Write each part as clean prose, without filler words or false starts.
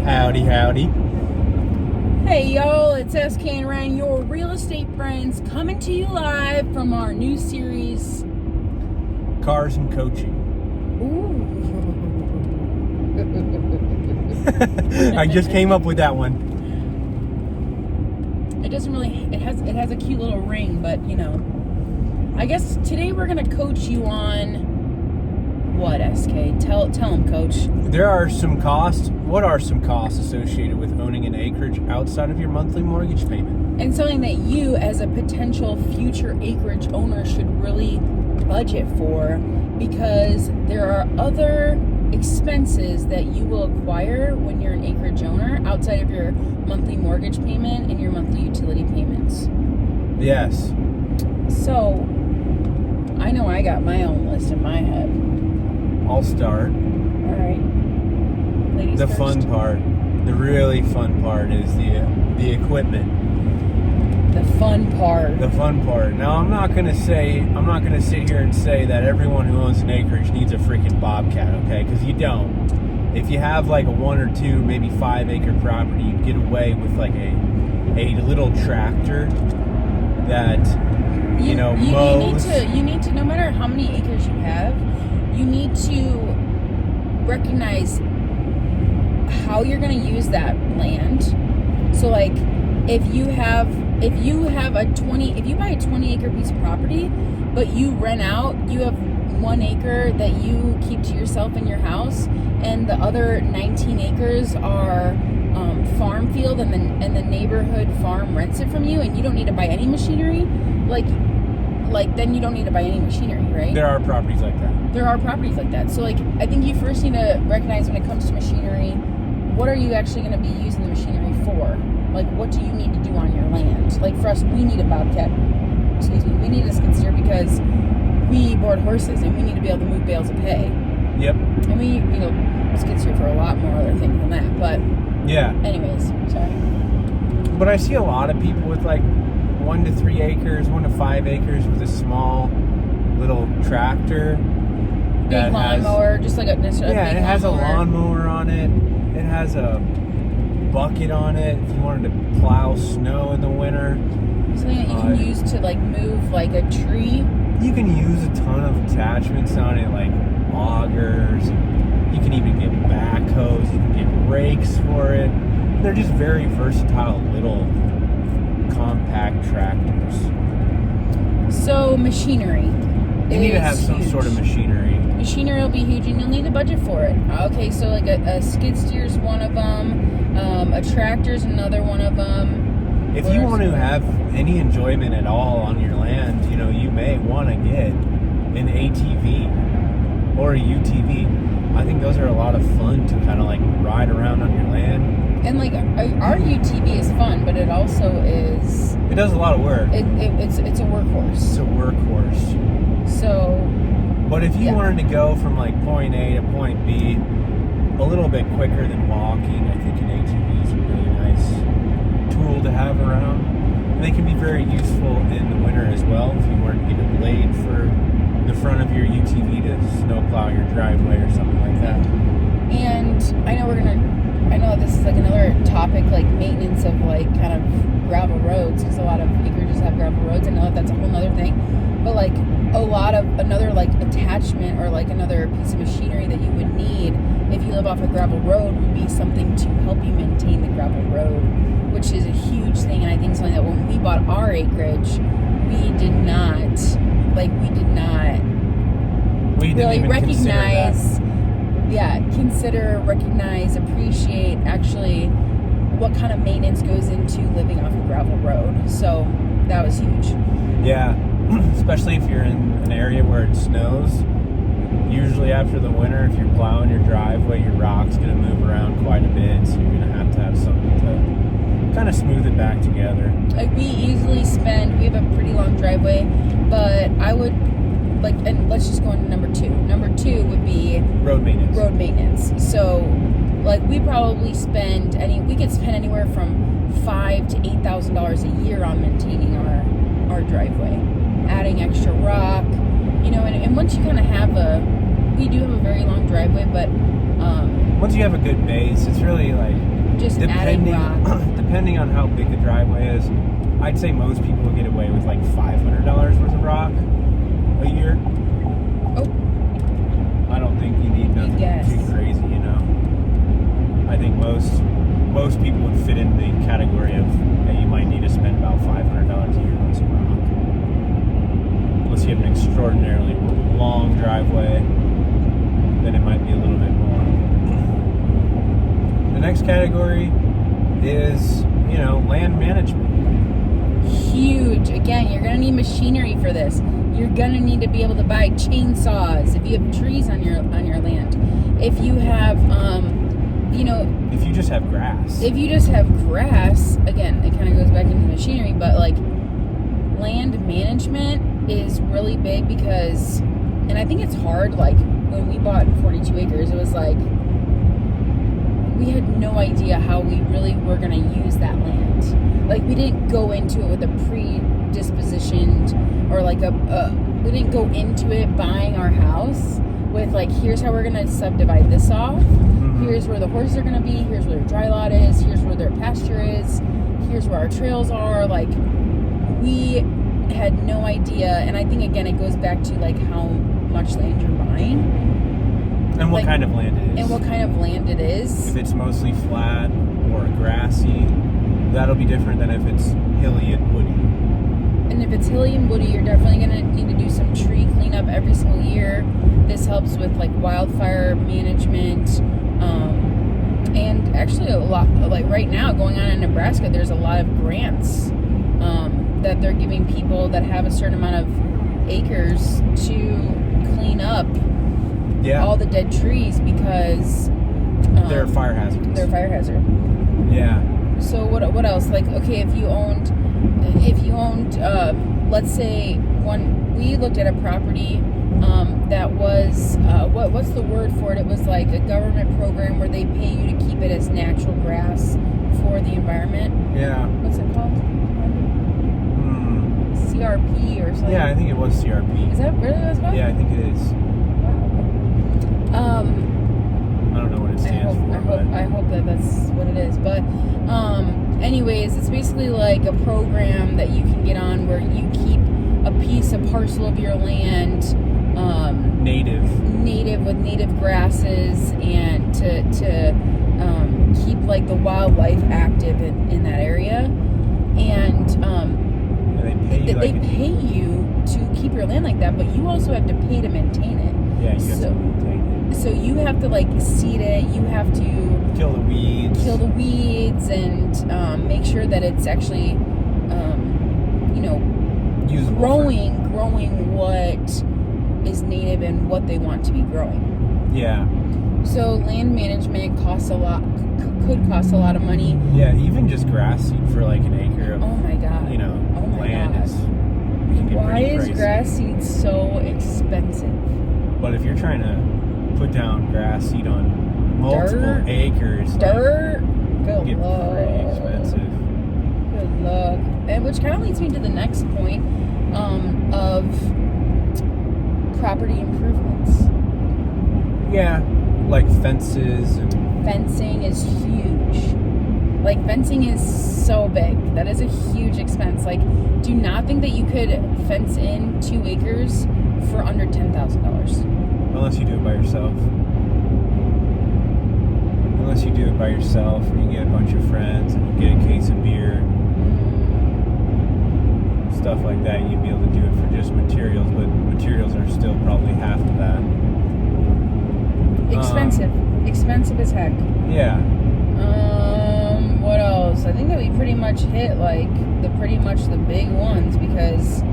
Howdy, howdy. Hey y'all, it's SK and Ryan, your real estate friends, coming to you live from our new series, Cars and Coaching. Ooh. I just came up with that one. It doesn't really, it has a cute little ring, but you know, I guess today we're gonna coach you on what, SK? Tell them, coach. There are some costs. What are some costs associated with owning an acreage outside of your monthly mortgage payment? And something that you, as a potential future acreage owner, should really budget for, because there are other expenses that you will acquire when you're an acreage owner outside of your monthly mortgage payment and your monthly utility payments. Yes. So, I know I got my own list in my head. I'll start. All right. Ladies The first. fun part, the really fun part is the equipment. The fun part. The fun part. Now, I'm not gonna sit here and say that everyone who owns an acreage needs a freaking Bobcat, okay? Because you don't. If you have like a 1 or 2, maybe 5 acre property, you get away with like a little tractor that mows. You need to, no matter how many acres you have, you need to recognize how you're going to use that land. So like if you buy a 20 acre piece of property, but you rent out, you have 1 acre that you keep to yourself in your house, and the other 19 acres are farm field, and the neighborhood farm rents it from you, and you don't need to buy any machinery, like then you don't need to buy any machinery, right? There are properties like that. There are properties like that. So like I think you first need to recognize, when it comes to machinery, what are you actually going to be using the machinery for? Like, what do you need to do on your land? Like for us, we need a Bobcat. We need a skid steer because we board horses and we need to be able to move bales of hay. Yep. And we, skid steer for a lot more other things than that. But yeah. Anyways, sorry. But I see a lot of people with like 1 to 3 acres, 1 to 5 acres with a small little tractor. Big lawnmower, just like a necessarily. Yeah, big it has a lawnmower. lawnmower on it. It has a bucket on it if you wanted to plow snow in the winter. Something that you can use to like move like a tree. You can use a ton of attachments on it, like augers. You can even get backhoes. You can get rakes for it. They're just very versatile little compact tractors. So machinery. You need to have some sort of machinery. Machinery will be huge, and you'll need a budget for it. Okay, so like a skid steer's one of them. A tractor's another one of them. If you want to have any enjoyment at all on your land, you may want to get an ATV or a UTV. I think those are a lot of fun to kind of like ride around on your land. And like our UTV is fun, but it also is. It does a lot of work. It's a workhorse. It's a workhorse. So. But if you wanted to go from like point A to point B a little bit quicker than walking, I think an ATV is a really nice tool to have around. And they can be very useful in the winter as well. If you wanted to get a blade for the front of your UTV to snowplow your driveway or something like that. And I know this is like another topic, like maintenance of like kind of gravel roads, because a lot of acreages have gravel roads. I know that's a whole other thing, but like a lot of another like attachment or like another piece of machinery that you would need if you live off a gravel road would be something to help you maintain the gravel road, which is a huge thing. And I think something that when we bought our acreage, we did not really recognize, recognize, appreciate actually what kind of maintenance goes into living off a gravel road. So that was huge. Yeah, especially if you're in an area where it snows. Usually after the winter, if you're plowing your driveway, your rock's going to move around quite a bit, so you're going to have something to kind of smooth it back together. Like we have a pretty long driveway, but I would and let's just go on to number 2. Number 2 would be road maintenance. So like we could spend anywhere from $5,000 to $8,000 a year on maintaining our driveway, adding extra rock, and once you kind of have we do have a very long driveway, but once you have a good base, it's really like Just adding rock. depending on how big the driveway is. I'd say most people will get away with like $500 worth of rock a year. Oh, I don't think you need nothing too crazy, you know. I think most people would fit in the category of that you might need to spend about $500 a year on some rock. Unless you have an extraordinarily long driveway, then it might be a little bit more. The next category is, you know, land management. huge. Again, you're gonna need machinery for this. You're gonna need to be able to buy chainsaws if you have trees on your land. If you have, if you just have grass. If you just have grass, again, it kind of goes back into machinery, but like land management is really big because, and I think it's hard. Like when we bought 42 acres, it was like we had no idea how we really were going to use that land. Like we didn't go into it with a predispositioned or like we didn't go into it buying our house with like, here's how we're going to subdivide this off. Here's where the horses are going to be. Here's where the dry lot is. Here's where their pasture is. Here's where our trails are. Like we had no idea. And I think again, it goes back to like how much land you're buying. And what kind of land it is. And what kind of land it is. If it's mostly flat or grassy, that'll be different than if it's hilly and woody. And if it's hilly and woody, you're definitely going to need to do some tree cleanup every single year. This helps with like wildfire management. And actually a lot, like right now going on in Nebraska, there's a lot of grants that they're giving people that have a certain amount of acres to clean up all the dead trees because they're a fire hazard. They're a fire hazard. Yeah. So what else? Like, okay, if you owned, let's say we looked at a property that was what's the word for it? It was like a government program where they pay you to keep it as natural grass for the environment. Yeah. What's it called? CRP or something. Yeah, I think it was CRP. Is that really what it's called? Yeah, I think it is. Wow. I don't know what it stands for. I hope that's what it is. But anyways, it's basically like a program that you can get on where you keep a parcel of your land native with native grasses and to keep like the wildlife active in that area. And they pay you to keep your land like that, but you also have to pay to maintain it. Yeah, you have to maintain it. So you have to like seed it. You have to kill the weeds and make sure that it's actually usable growing what is native and what they want to be growing. Yeah. So land management costs a lot. Could cost a lot of money. Yeah, even just grass seed for like an acre of land is. Why is grass seed so expensive? But if you're trying to put down grass seed on multiple acres, good get luck. Pretty expensive. Good luck. And which kind of leads me to the next point of property improvements. Yeah, like fences and fencing is huge. Like fencing is so big. That is a huge expense. Like, do not think that you could fence in 2 acres for under $10,000. Unless you do it by yourself. Unless you do it by yourself, or you get a bunch of friends and you get a case of beer, stuff like that. You'd be able to do it for just materials, but materials are still probably half of that. Expensive as heck. Yeah. What else? I think that we pretty much hit like the big ones because.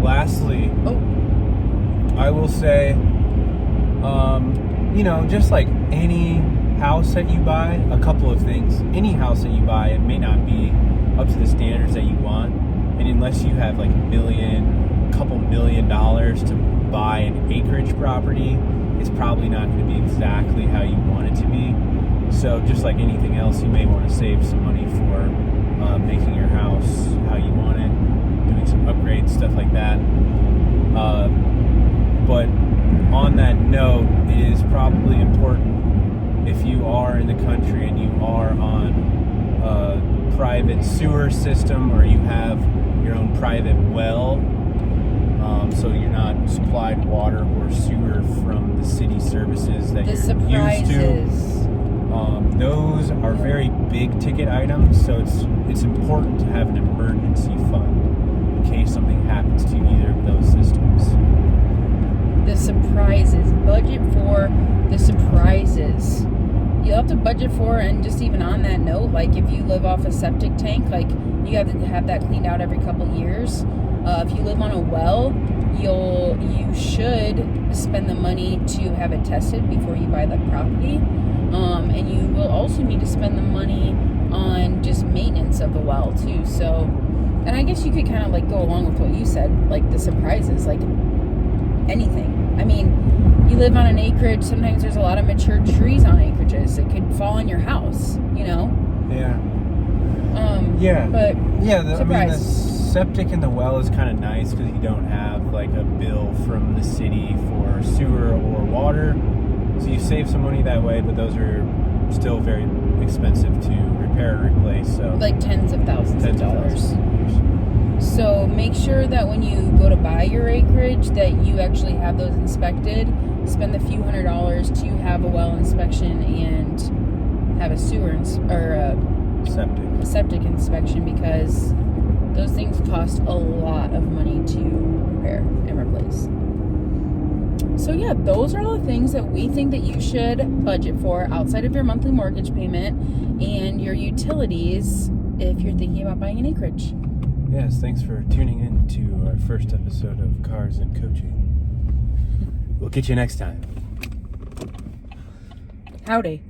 Lastly, I will say, just like any house that you buy, a couple of things. Any house that you buy, it may not be up to the standards that you want, and unless you have like couple million dollars to buy an acreage property, it's probably not going to be exactly how you want it to be. So just like anything else, you may want to save some money for making your house how you want it, doing some upgrades, stuff like that. But on that note, it is probably important if you are in the country and you are on a private sewer system or you have your own private well, so you're not supplied water or sewer from the city services that you're used to. Those are very big ticket items, so it's important to have an emergency fund in case something happens to either of those systems. The surprises. Budget for the surprises. You'll have to budget for, and just even on that note, like if you live off a septic tank, like you have to have that cleaned out every couple of years. If you live on a well, you should spend the money to have it tested before you buy the property. And you will also need to spend the money on just maintenance of the well too. So, and I guess you could kind of like go along with what you said, like the surprises, like anything. I mean, you live on an acreage, sometimes there's a lot of mature trees on acreages. It could fall on your house, you know? Yeah. But I mean, the septic in the well is kind of nice because you don't have like a bill from the city for sewer or water. So you save some money that way, but those are still very expensive to repair or replace. So like tens of thousands of dollars. So make sure that when you go to buy your acreage that you actually have those inspected. Spend a few $100s to have a well inspection and have a sewer or a septic inspection, because those things cost a lot of money to repair and replace. So yeah, those are all the things that we think that you should budget for outside of your monthly mortgage payment and your utilities if you're thinking about buying an acreage. Yes, thanks for tuning in to our first episode of Cars and Coaching. We'll get you next time. Howdy.